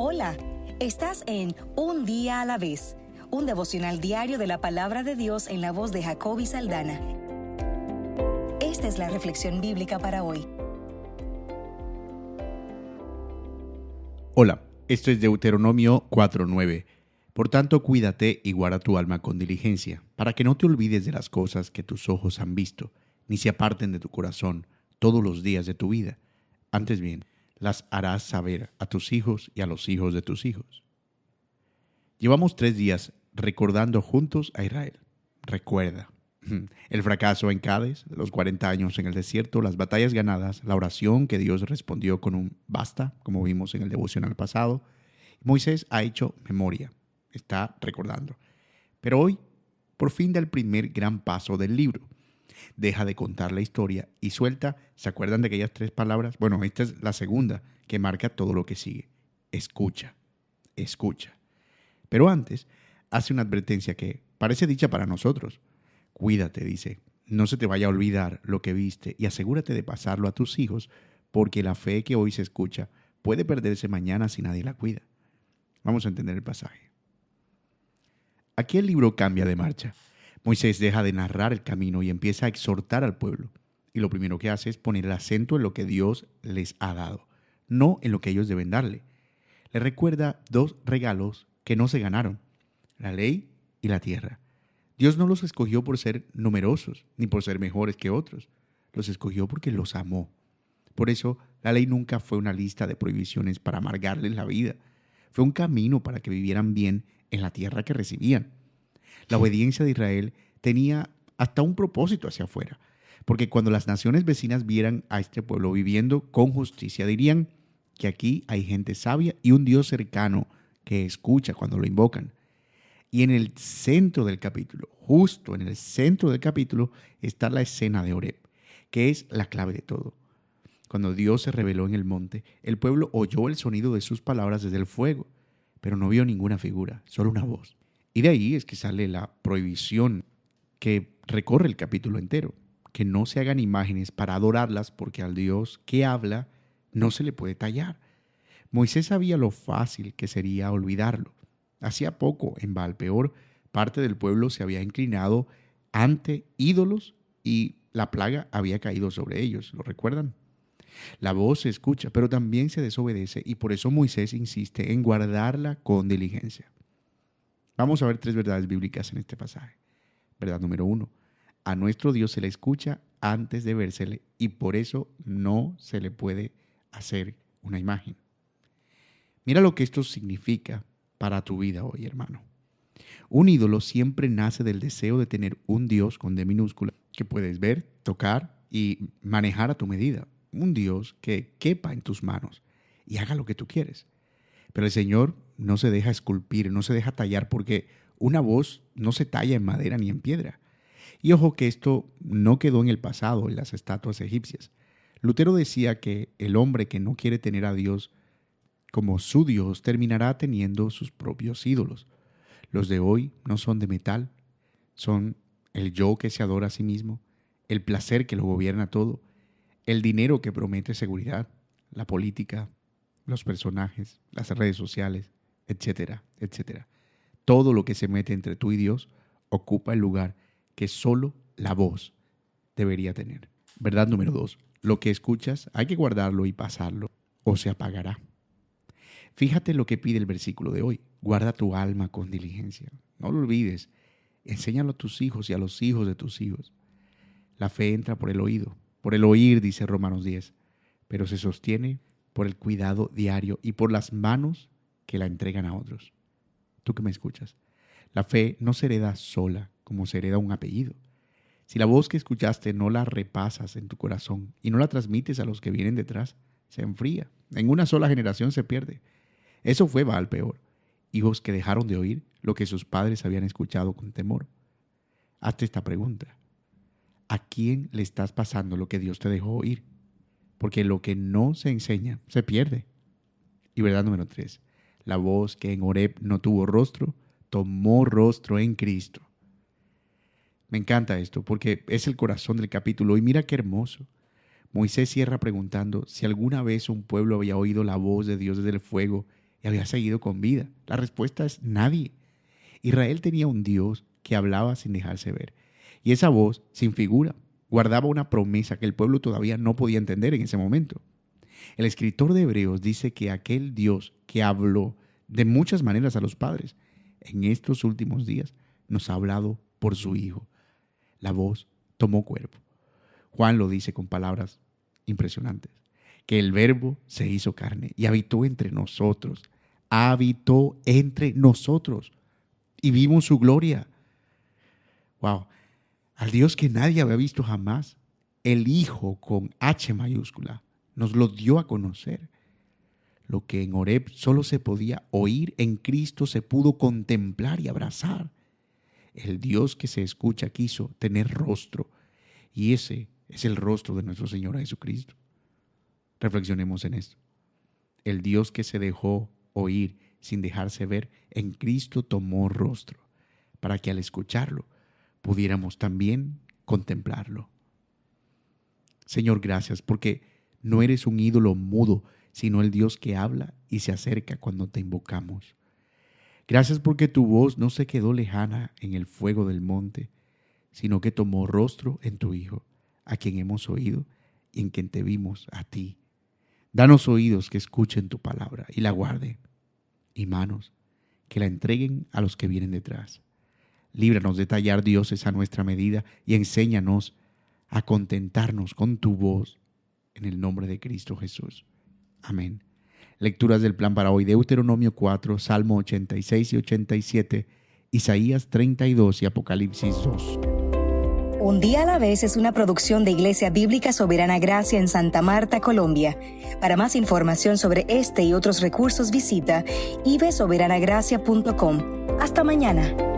Hola, estás en Un Día a la Vez, un devocional diario de la Palabra de Dios en la voz de Jacoby Saldaña. Esta es la reflexión bíblica para hoy. Hola, esto es Deuteronomio 4:9. Por tanto, cuídate y guarda tu alma con diligencia, para que no te olvides de las cosas que tus ojos han visto, ni se aparten de tu corazón todos los días de tu vida. Antes bien, las harás saber a tus hijos y a los hijos de tus hijos. Llevamos 3 días recordando juntos a Israel. Recuerda el fracaso en Cádiz, los 40 años en el desierto, las batallas ganadas, la oración que Dios respondió con un basta, como vimos en el devocional pasado. Moisés ha hecho memoria, está recordando. Pero hoy, por fin da el primer gran paso del libro. Deja de contar la historia y suelta, ¿se acuerdan de aquellas 3 palabras? Bueno, esta es la segunda que marca todo lo que sigue. Escucha, escucha. Pero antes, hace una advertencia que parece dicha para nosotros. Cuídate, dice, no se te vaya a olvidar lo que viste y asegúrate de pasarlo a tus hijos, porque la fe que hoy se escucha puede perderse mañana si nadie la cuida. Vamos a entender el pasaje. Aquí el libro cambia de marcha. Moisés deja de narrar el camino y empieza a exhortar al pueblo. Y lo primero que hace es poner el acento en lo que Dios les ha dado, no en lo que ellos deben darle. Le recuerda 2 regalos que no se ganaron, la ley y la tierra. Dios no los escogió por ser numerosos, ni por ser mejores que otros. Los escogió porque los amó. Por eso, la ley nunca fue una lista de prohibiciones para amargarles la vida. Fue un camino para que vivieran bien en la tierra que recibían. La obediencia de Israel tenía hasta un propósito hacia afuera, porque cuando las naciones vecinas vieran a este pueblo viviendo con justicia, dirían que aquí hay gente sabia y un Dios cercano que escucha cuando lo invocan. Y en el centro del capítulo, justo en el centro del capítulo, está la escena de Horeb, que es la clave de todo. Cuando Dios se reveló en el monte, el pueblo oyó el sonido de sus palabras desde el fuego, pero no vio ninguna figura, solo una voz. Y de ahí es que sale la prohibición que recorre el capítulo entero, que no se hagan imágenes para adorarlas, porque al Dios que habla no se le puede tallar. Moisés sabía lo fácil que sería olvidarlo. Hacía poco, en Baal-peor, parte del pueblo se había inclinado ante ídolos y la plaga había caído sobre ellos, ¿lo recuerdan? La voz se escucha, pero también se desobedece y por eso Moisés insiste en guardarla con diligencia. Vamos a ver 3 verdades bíblicas en este pasaje. Verdad número 1. A nuestro Dios se le escucha antes de vérsele y por eso no se le puede hacer una imagen. Mira lo que esto significa para tu vida hoy, hermano. Un ídolo siempre nace del deseo de tener un Dios con D minúscula que puedes ver, tocar y manejar a tu medida. Un Dios que quepa en tus manos y haga lo que tú quieres. Pero el Señor no se deja esculpir, no se deja tallar, porque una voz no se talla en madera ni en piedra. Y ojo que esto no quedó en el pasado, en las estatuas egipcias. Lutero decía que el hombre que no quiere tener a Dios como su Dios terminará teniendo sus propios ídolos. Los de hoy no son de metal, son el yo que se adora a sí mismo, el placer que lo gobierna todo, el dinero que promete seguridad, la política, los personajes, las redes sociales, etcétera, etcétera. Todo lo que se mete entre tú y Dios ocupa el lugar que solo la voz debería tener. Verdad número 2. Lo que escuchas hay que guardarlo y pasarlo o se apagará. Fíjate lo que pide el versículo de hoy. Guarda tu alma con diligencia. No lo olvides. Enséñalo a tus hijos y a los hijos de tus hijos. La fe entra por el oído. Por el oír, dice Romanos 10. Pero se sostiene por el cuidado diario y por las manos que la entregan a otros. Tú que me escuchas. La fe no se hereda sola, como se hereda un apellido. Si la voz que escuchaste no la repasas en tu corazón y no la transmites a los que vienen detrás, se enfría. En una sola generación se pierde. Eso fue Baal-peor. Hijos que dejaron de oír lo que sus padres habían escuchado con temor. Hazte esta pregunta. ¿A quién le estás pasando lo que Dios te dejó oír? Porque lo que no se enseña se pierde. Y verdad número 3. La voz que en Horeb no tuvo rostro, tomó rostro en Cristo. Me encanta esto porque es el corazón del capítulo. Y mira qué hermoso. Moisés cierra preguntando si alguna vez un pueblo había oído la voz de Dios desde el fuego y había seguido con vida. La respuesta es nadie. Israel tenía un Dios que hablaba sin dejarse ver. Y esa voz, sin figura, guardaba una promesa que el pueblo todavía no podía entender en ese momento. El escritor de Hebreos dice que aquel Dios que habló de muchas maneras a los padres, en estos últimos días nos ha hablado por su Hijo. La voz tomó cuerpo. Juan lo dice con palabras impresionantes, que el Verbo se hizo carne y habitó entre nosotros. Habitó entre nosotros y vimos su gloria. Wow, al Dios que nadie había visto jamás, el Hijo con H mayúscula, nos lo dio a conocer. Lo que en Horeb solo se podía oír, en Cristo se pudo contemplar y abrazar. El Dios que se escucha quiso tener rostro, y ese es el rostro de nuestro Señor Jesucristo. Reflexionemos en esto. El Dios que se dejó oír sin dejarse ver, en Cristo tomó rostro, para que al escucharlo pudiéramos también contemplarlo. Señor, gracias, porque no eres un ídolo mudo, sino el Dios que habla y se acerca cuando te invocamos. Gracias porque tu voz no se quedó lejana en el fuego del monte, sino que tomó rostro en tu Hijo, a quien hemos oído y en quien te vimos a ti. Danos oídos que escuchen tu palabra y la guarden, y manos que la entreguen a los que vienen detrás. Líbranos de tallar dioses a nuestra medida y enséñanos a contentarnos con tu voz, en el nombre de Cristo Jesús. Amén. Lecturas del plan para hoy: Deuteronomio 4, Salmo 86 y 87, Isaías 32 y Apocalipsis 2. Un día a la vez es una producción de Iglesia Bíblica Soberana Gracia en Santa Marta, Colombia. Para más información sobre este y otros recursos visita ibsoberanagracia.com. Hasta mañana.